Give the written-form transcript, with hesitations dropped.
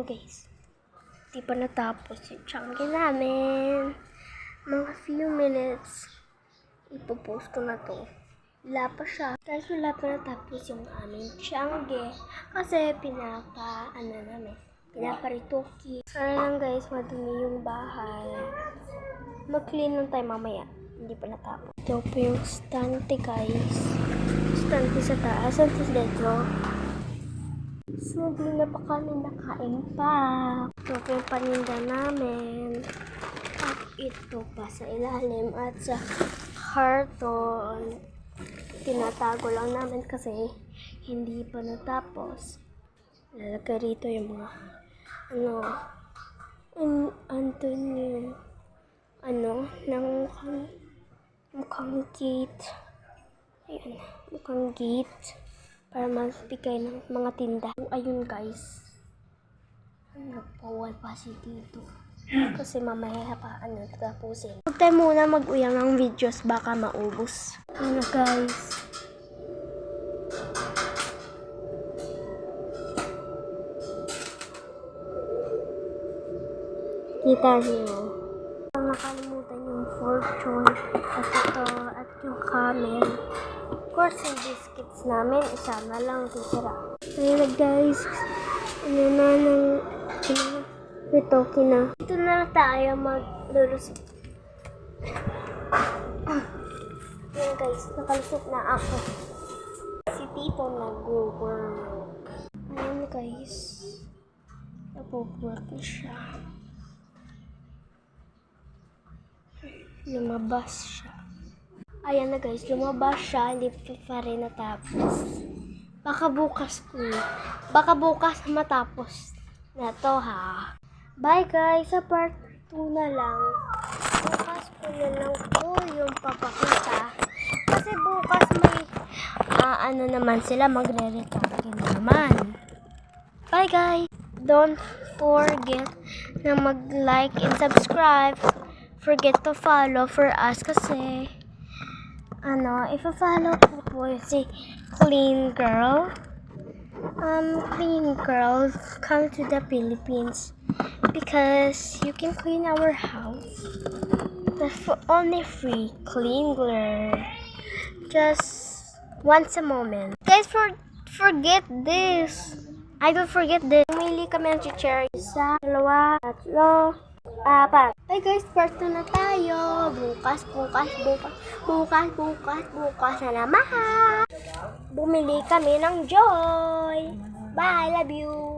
Ayan guys. Di pa natapos yung chunky namin. Mga few minutes. Ipopost ko na to. Wala pa siya. Guys, wala pa natapos yung aming chunky. Kasi pinaparitoki. Sorry lang guys, madumi yung bahay. Mag-clean lang tayo mamaya. Hindi pa natapos. Ito po yung stante guys. Stante sa taas. Stante dito. So, hindi na pa kami nakain pa. Ito po yung paninda namin. At ito pa sa ilalim at sa karton. Tinatago lang namin kasi hindi pa natapos. Lalagay rito yung mga ng mukhang gate. Ayan, mukhang gate. Para magbigay ng mga tinda. Ayun guys. Nagpawal pa si dito. Kasi mamaya pa tapusin. Huwag tayo muna mag-uyang ng videos. Baka maubos. Ano guys. Kita niyo. Nakalimutan yung fortune. At ito. At yung camel. Of course, yung biscuits namin, isa na lang titira. Ayun guys, ritoki na. Ito na tayo maglulusot. Ayun guys, nakalusot na ako. Si Tito nag-work. Ayun guys, nag-work na siya. Lumabas siya. Ayan na guys, lumabas siya, hindi pa rin natapos. Baka bukas matapos na to ha. Bye guys, sa part 2 na lang. Bukas po na lang po yung papakita. Kasi bukas may, naman sila, magre-retalking naman. Bye guys! Don't forget na mag-like and subscribe. Forget to follow for us kasi if-follow ko po si Clean Girl. Clean Girl, come to the Philippines because you can clean our house. That's for only free. Clean Girl. Just once a moment. Guys, forget this. I don't forget this. Pumili kami ng chicherry. 1, 2, 3, 4. Hey guys, part 2 na tayo. Bukas na naman. Bumili kami ng Joy. Bye, love you.